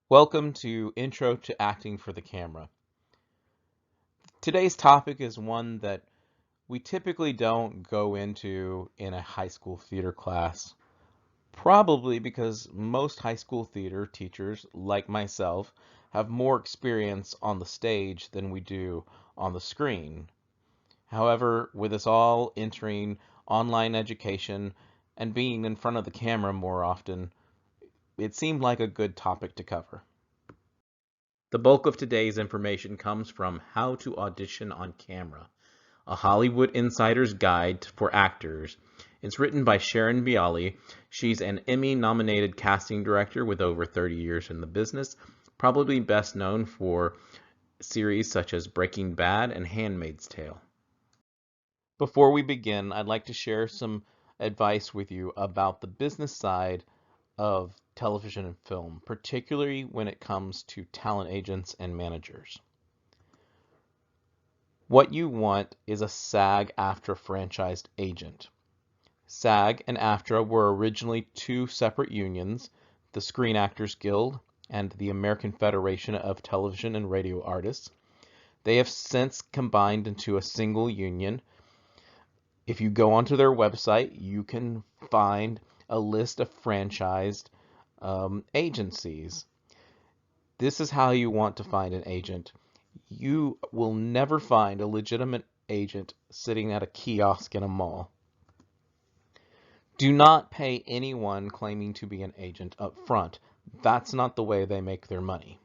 Welcome to Intro to Acting for the Camera. Today's topic is one that we typically don't go into in a high school theater class, probably because most high school theater teachers, like myself, have more experience on the stage than we do on the screen. However, with us all entering online education and being in front of the camera more often, it seemed like a good topic to cover. The bulk of today's information comes from How to Audition on Camera, a Hollywood insider's guide for actors. It's written by Sharon Bialy. She's an Emmy-nominated casting director with over 30 years in the business, probably best known for series such as Breaking Bad and Handmaid's Tale. Before we begin, I'd like to share some advice with you about the business side of television and film, particularly when it comes to talent agents and managers. What you want is a SAG-AFTRA franchised agent. SAG and AFTRA were originally two separate unions, the Screen Actors Guild and the American Federation of Television and Radio Artists. They have since combined into a single union. If you go onto their website, you can find a list of franchised agencies. This is how you want to find an agent. You will never find a legitimate agent sitting at a kiosk in a mall. Do not pay anyone claiming to be an agent up front. That's not the way they make their money.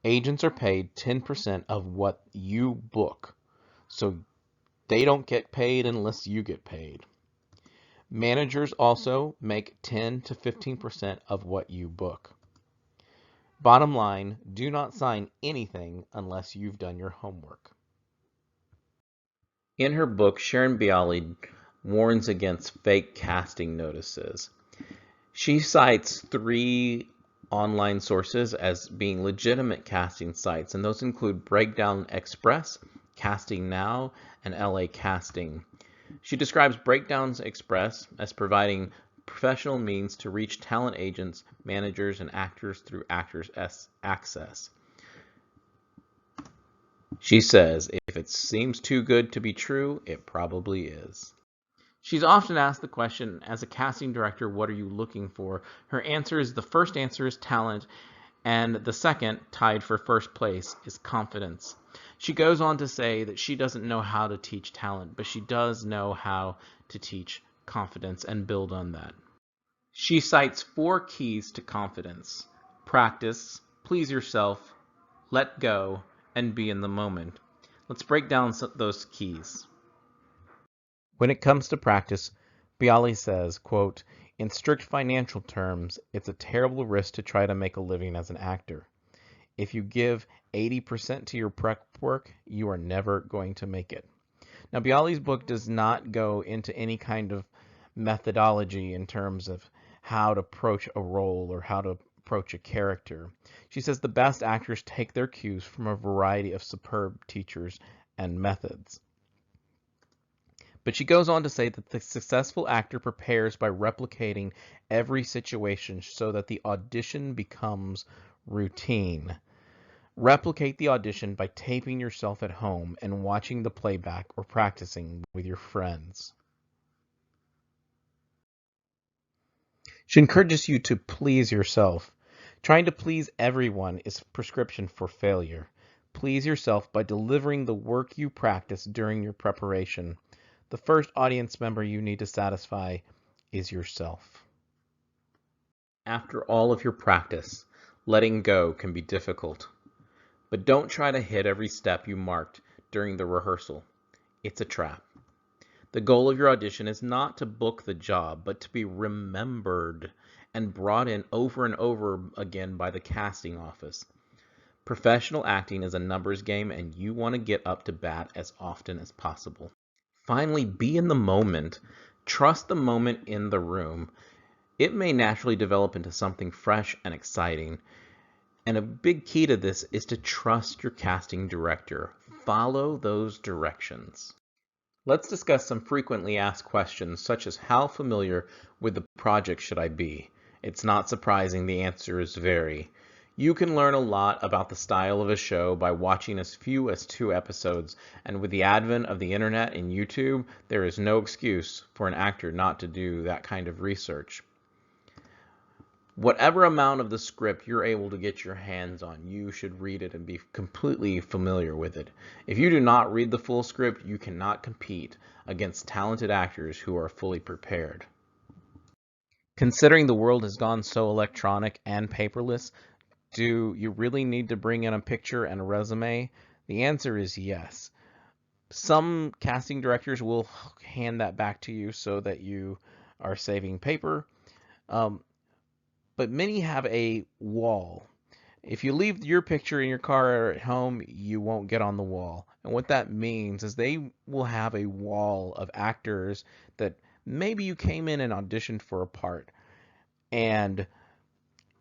Agents are paid 10% of what you book, so they don't get paid unless you get paid. Managers also make 10 to 15% of what you book. Bottom line, do not sign anything unless you've done your homework. In her book, Sharon Bialy warns against fake casting notices. She cites 3 online sources as being legitimate casting sites, and those include Breakdown Express, Casting Now, and LA Casting. She describes Breakdowns Express as providing professional means to reach talent agents, managers, and actors through Actors Access. She says, if it seems too good to be true, it probably is. She's often asked the question, as a casting director, what are you looking for? Her answer is the first answer is talent, and the second, tied for first place, is confidence. She goes on to say that she doesn't know how to teach talent, but she does know how to teach confidence and build on that. She cites 4 keys to confidence: practice, please yourself, let go, and be in the moment. Let's break down those keys. When it comes to practice, Bialy says, quote, in strict financial terms, it's a terrible risk to try to make a living as an actor. If you give 80% to your prep work, you are never going to make it. Now, Bialy's book does not go into any kind of methodology in terms of how to approach a role or how to approach a character. She says the best actors take their cues from a variety of superb teachers and methods. But she goes on to say that the successful actor prepares by replicating every situation so that the audition becomes routine. Replicate the audition by taping yourself at home and watching the playback or practicing with your friends. She encourages you to please yourself. Trying to please everyone is prescription for failure. Please yourself by delivering the work you practice during your preparation. The first audience member you need to satisfy is yourself. After all of your practice, letting go can be difficult. But don't try to hit every step you marked during the rehearsal. It's a trap. The goal of your audition is not to book the job, but to be remembered and brought in over and over again by the casting office. Professional acting is a numbers game, and you want to get up to bat as often as possible. Finally, be in the moment. Trust the moment in the room. It may naturally develop into something fresh and exciting. And a big key to this is to trust your casting director. Follow those directions. Let's discuss some frequently asked questions, such as how familiar with the project should I be? It's not surprising the answer is very. You can learn a lot about the style of a show by watching as few as 2 episodes, and with the advent of the internet and YouTube, there is no excuse for an actor not to do that kind of research. Whatever amount of the script you're able to get your hands on, you should read it and be completely familiar with it. If you do not read the full script, you cannot compete against talented actors who are fully prepared. Considering the world has gone so electronic and paperless, do you really need to bring in a picture and a resume? The answer is yes. Some casting directors will hand that back to you so that you are saving paper. But many have a wall. If you leave your picture in your car or at home, you won't get on the wall. And what that means is they will have a wall of actors that maybe you came in and auditioned for a part and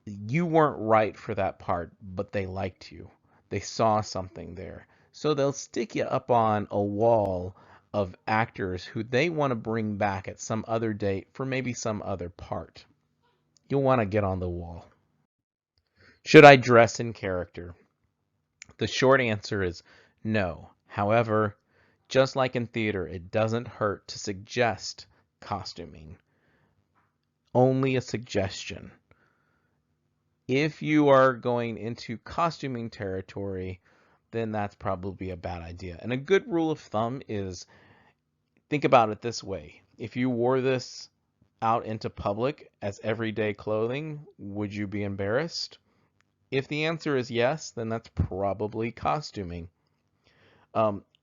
you weren't right for that part, but they liked you. They saw something there. So they'll stick you up on a wall of actors who they want to bring back at some other date for maybe some other part. You'll want to get on the wall. Should I dress in character? The short answer is no. However, just like in theater, it doesn't hurt to suggest costuming. Only a suggestion. If you are going into costuming territory, then that's probably a bad idea. And a good rule of thumb is, think about it this way. If you wore this out into public as everyday clothing, would you be embarrassed? If the answer is yes, then that's probably costuming.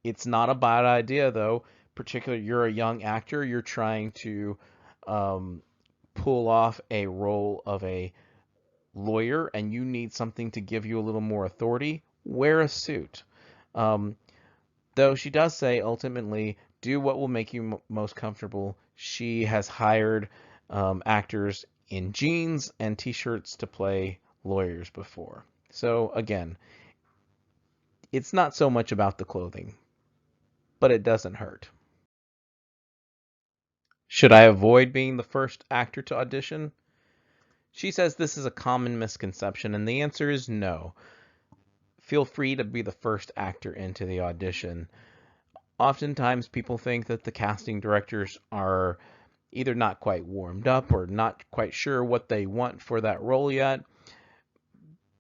It's not a bad idea, though. Particularly, you're a young actor, you're trying to pull off a role of a lawyer, and you need something to give you a little more authority. Wear a suit. Though she does say, ultimately, do what will make you most comfortable. She has hired actors in jeans and t-shirts to play lawyers before. So again, it's not so much about the clothing, but it doesn't hurt. Should I avoid being the first actor to audition? She says this is a common misconception, and the answer is no. Feel free to be the first actor into the audition. Oftentimes people think that the casting directors are either not quite warmed up or not quite sure what they want for that role yet.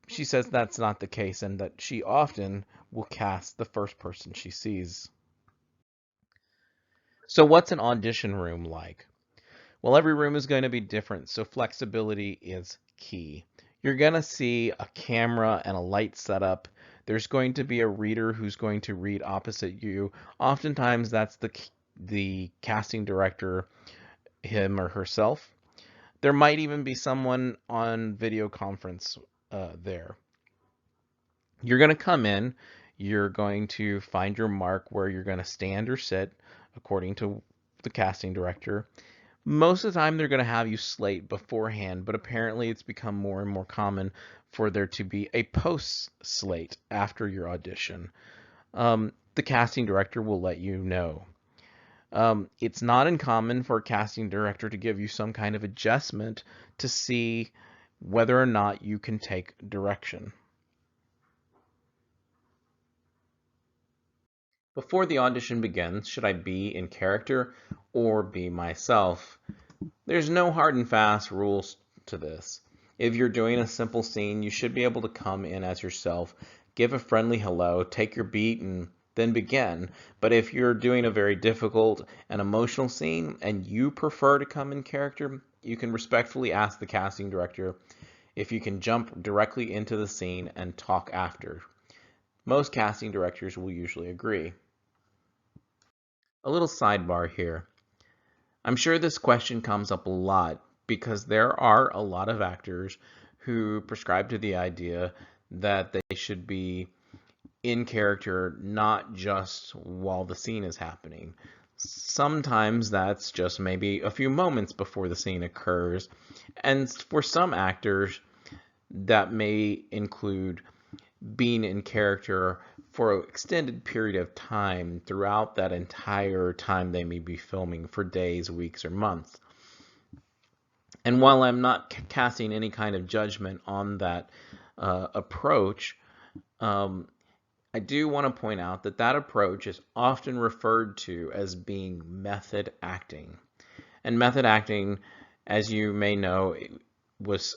She says that's not the case and that she often will cast the first person she sees. So what's an audition room like? Well, every room is going to be different, so flexibility is key. You're going to see a camera and a light setup. There's going to be a reader who's going to read opposite you. Oftentimes that's the casting director, him or herself. There might even be someone on video conference there. You're going to come in, you're going to find your mark where you're going to stand or sit according to the casting director. Most of the time they're going to have you slate beforehand, but apparently it's become more and more common for there to be a post slate after your audition. The casting director will let you know. It's not uncommon for a casting director to give you some kind of adjustment to see whether or not you can take direction. Before the audition begins, should I be in character or be myself? There's no hard and fast rules to this. If you're doing a simple scene, you should be able to come in as yourself, give a friendly hello, take your beat, and then begin. But if you're doing a very difficult and emotional scene and you prefer to come in character, you can respectfully ask the casting director if you can jump directly into the scene and talk after. Most casting directors will usually agree. A little sidebar here. I'm sure this question comes up a lot because there are a lot of actors who prescribe to the idea that they should be in character not just while the scene is happening. Sometimes that's just maybe a few moments before the scene occurs, and for some actors that may include being in character for an extended period of time throughout that entire time they may be filming for days, weeks, or months. And while I'm not casting any kind of judgment on that approach, I do want to point out that that approach is often referred to as being method acting. And method acting, as you may know, was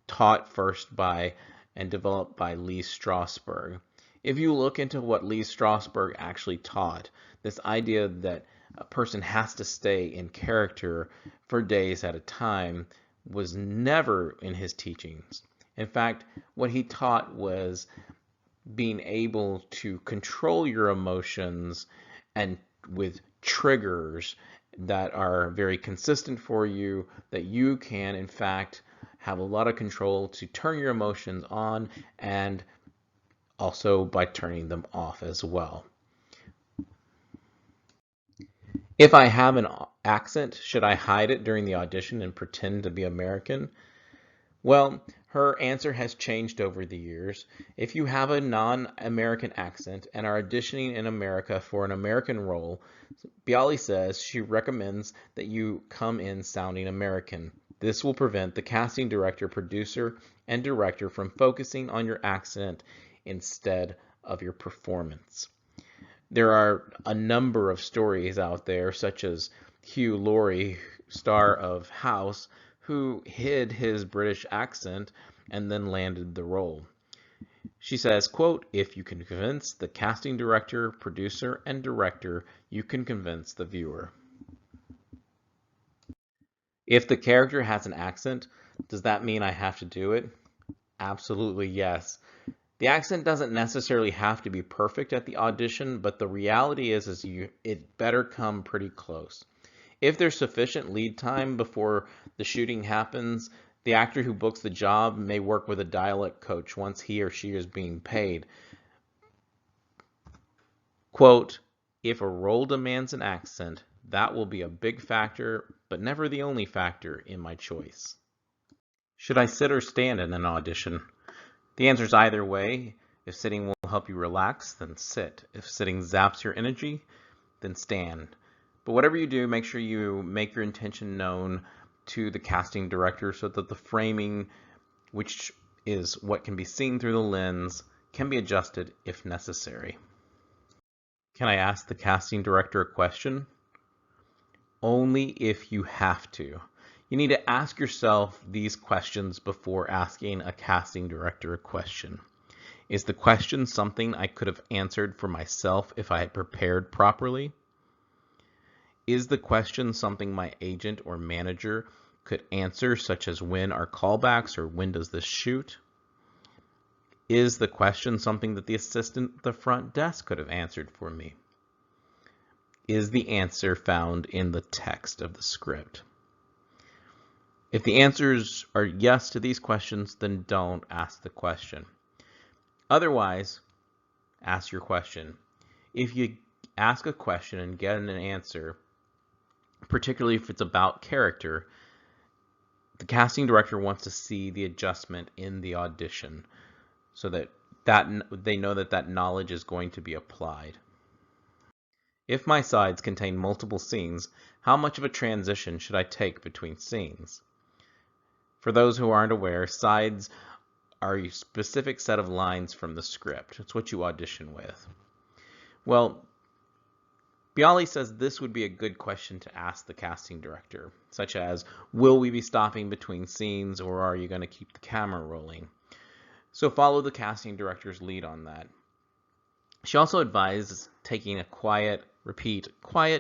taught first by and developed by Lee Strasberg. If you look into what Lee Strasberg actually taught, this idea that a person has to stay in character for days at a time was never in his teachings. In fact, what he taught was being able to control your emotions and with triggers that are very consistent for you, that you can in fact have a lot of control to turn your emotions on and also by turning them off as well. If I have an accent, should I hide it during the audition and pretend to be American? Well, her answer has changed over the years. If you have a non-American accent and are auditioning in America for an American role, Bialy says she recommends that you come in sounding American. This will prevent the casting director, producer, and director from focusing on your accent instead of your performance. There are a number of stories out there, such as Hugh Laurie, star of House, who hid his British accent and then landed the role. She says, quote, "If you can convince the casting director, producer, and director, you can convince the viewer." If the character has an accent, does that mean I have to do it? Absolutely yes. The accent doesn't necessarily have to be perfect at the audition, but the reality is it better come pretty close. If there's sufficient lead time before the shooting happens, the actor who books the job may work with a dialect coach once he or she is being paid. Quote, "If a role demands an accent, that will be a big factor, but never the only factor in my choice." Should I sit or stand in an audition? The answer is either way. If sitting will help you relax, then sit. If sitting zaps your energy, then stand. But whatever you do, make sure you make your intention known to the casting director so that the framing, which is what can be seen through the lens, can be adjusted if necessary. Can I ask the casting director a question? Only if you have to. You need to ask yourself these questions before asking a casting director a question. Is the question something I could have answered for myself if I had prepared properly? Is the question something my agent or manager could answer, such as when are callbacks or when does this shoot? Is the question something that the assistant at the front desk could have answered for me? Is the answer found in the text of the script? If the answers are yes to these questions, then don't ask the question. Otherwise, ask your question. If you ask a question and get an answer, particularly if it's about character, the casting director wants to see the adjustment in the audition so that they know that knowledge is going to be applied. If my sides contain multiple scenes, how much of a transition should I take between scenes? For those who aren't aware, sides are a specific set of lines from the script. It's what you audition with. Well, Bialy says this would be a good question to ask the casting director, such as, will we be stopping between scenes or are you going to keep the camera rolling? So follow the casting director's lead on that. She also advises taking a quiet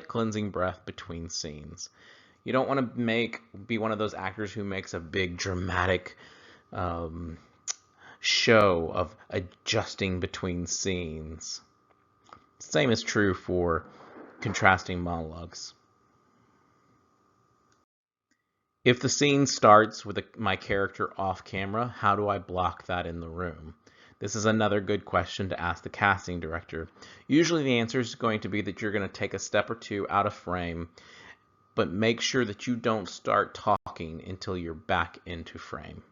cleansing breath between scenes. You don't want to be one of those actors who makes a big dramatic show of adjusting between scenes. Same is true for contrasting monologues. If the scene starts with my character off camera, how do I block that in the room? This is another good question to ask the casting director. Usually the answer is going to be that you're going to take a step or two out of frame, but make sure that you don't start talking until you're back into frame.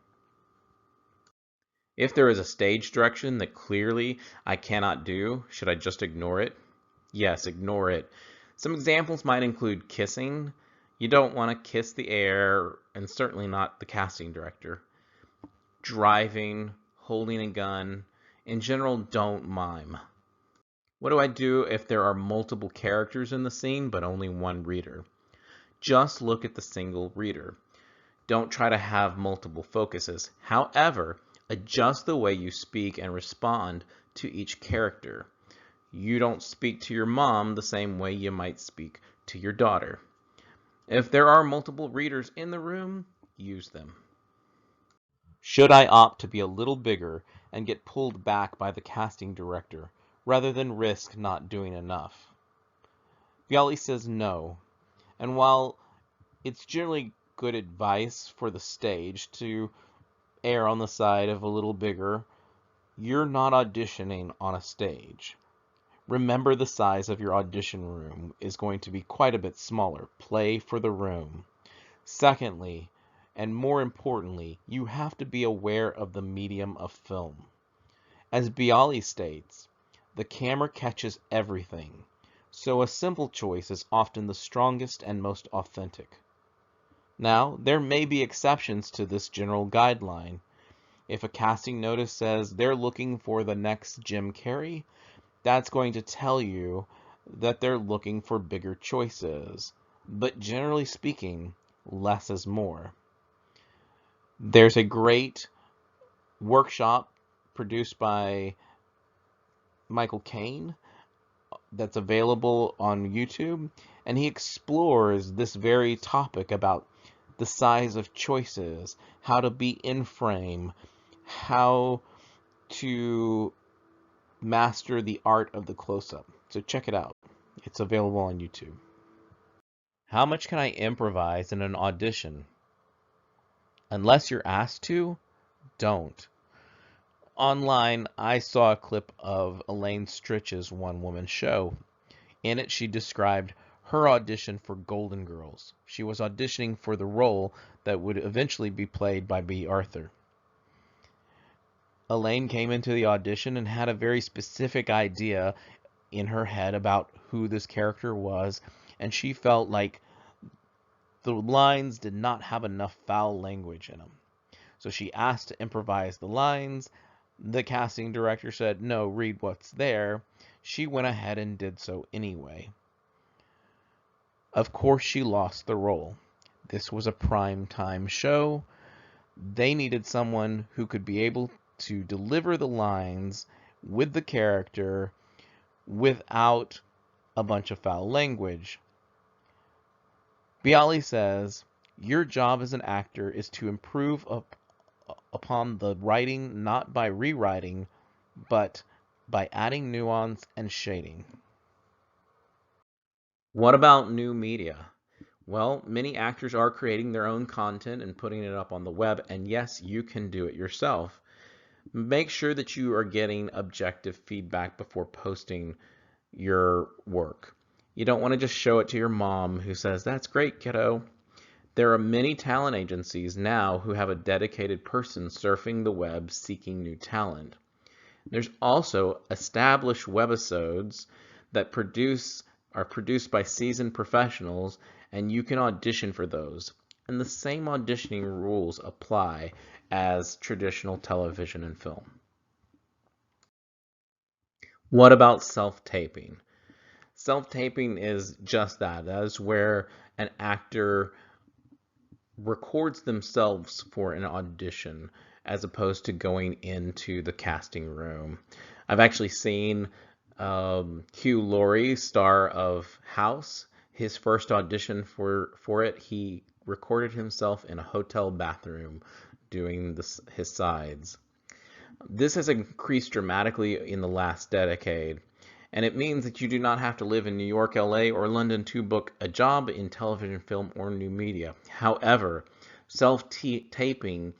If there is a stage direction that clearly I cannot do, should I just ignore it? Yes, ignore it. Some examples might include kissing. You don't want to kiss the air, and certainly not the casting director. Driving, holding a gun. In general, don't mime. What do I do if there are multiple characters in the scene but only one reader? Just look at the single reader. Don't try to have multiple focuses. However, adjust the way you speak and respond to each character. You don't speak to your mom the same way you might speak to your daughter. If there are multiple readers in the room, use them. Should I opt to be a little bigger and get pulled back by the casting director rather than risk not doing enough? Bialy says no, and while it's generally good advice for the stage to err on the side of a little bigger, you're not auditioning on a stage. Remember, the size of your audition room is going to be quite a bit smaller. Play for the room. Secondly, and more importantly, you have to be aware of the medium of film. As Bialy states, the camera catches everything, so a simple choice is often the strongest and most authentic. Now, there may be exceptions to this general guideline. If a casting notice says they're looking for the next Jim Carrey, that's going to tell you that they're looking for bigger choices. But generally speaking, less is more. There's a great workshop produced by Michael Caine that's available on YouTube, and he explores this very topic about the size of choices, how to be in frame, how to master the art of the close-up. So check it out. It's available on YouTube. How much can I improvise in an audition? Unless you're asked to, don't. Online, I saw a clip of Elaine Stritch's one-woman show. In it, she described her audition for Golden Girls. She was auditioning for the role that would eventually be played by Bea Arthur. Elaine came into the audition and had a very specific idea in her head about who this character was, and she felt like the lines did not have enough foul language in them. So she asked to improvise the lines. The casting director said, "No, read what's there." She went ahead and did so anyway. Of course, she lost the role. This was a prime time show. They needed someone who could be able to deliver the lines with the character without a bunch of foul language. Bialy says, your job as an actor is to improve upon the writing not by rewriting, but by adding nuance and shading. What about new media? Well, many actors are creating their own content and putting it up on the web, and yes, you can do it yourself. Make sure that you are getting objective feedback before posting your work. You don't want to just show it to your mom who says, "That's great, kiddo." There are many talent agencies now who have a dedicated person surfing the web seeking new talent. There's also established webisodes that are produced by seasoned professionals, and you can audition for those. And the same auditioning rules apply as traditional television and film. What about self-taping? Self-taping is just that. That is where an actor records themselves for an audition as opposed to going into the casting room. I've actually seen Hugh Laurie, star of House, his first audition for it, he recorded himself in a hotel bathroom doing his sides. This has increased dramatically in the last decade, and it means that you do not have to live in New York, LA, or London to book a job in television, film, or new media. However, self-taping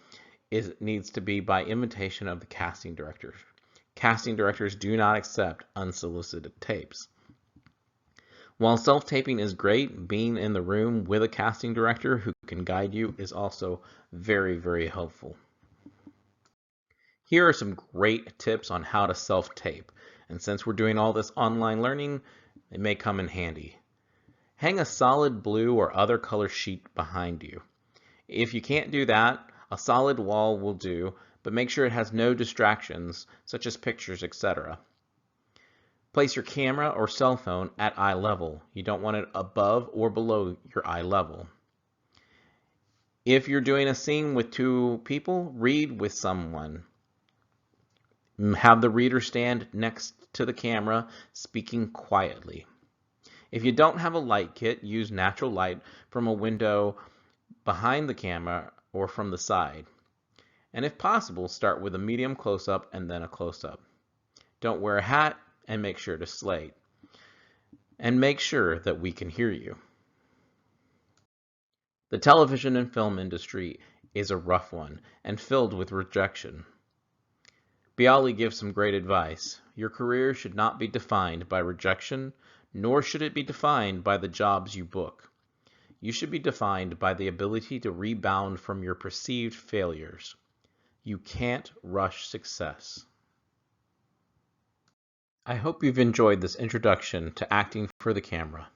needs to be by invitation of the casting directors. Casting directors do not accept unsolicited tapes. While self-taping is great, being in the room with a casting director who can guide you is also very, very helpful. Here are some great tips on how to self-tape, and since we're doing all this online learning, it may come in handy. Hang a solid blue or other color sheet behind you. If you can't do that, a solid wall will do, but make sure it has no distractions, such as pictures, etc. Place your camera or cell phone at eye level. You don't want it above or below your eye level. If you're doing a scene with two people, read with someone. Have the reader stand next to the camera, speaking quietly. If you don't have a light kit, use natural light from a window behind the camera or from the side. And if possible, start with a medium close-up and then a close-up. Don't wear a hat and make sure to slate. And make sure that we can hear you. The television and film industry is a rough one and filled with rejection. Bialy gives some great advice. Your career should not be defined by rejection, nor should it be defined by the jobs you book. You should be defined by the ability to rebound from your perceived failures. You can't rush success. I hope you've enjoyed this introduction to acting for the camera.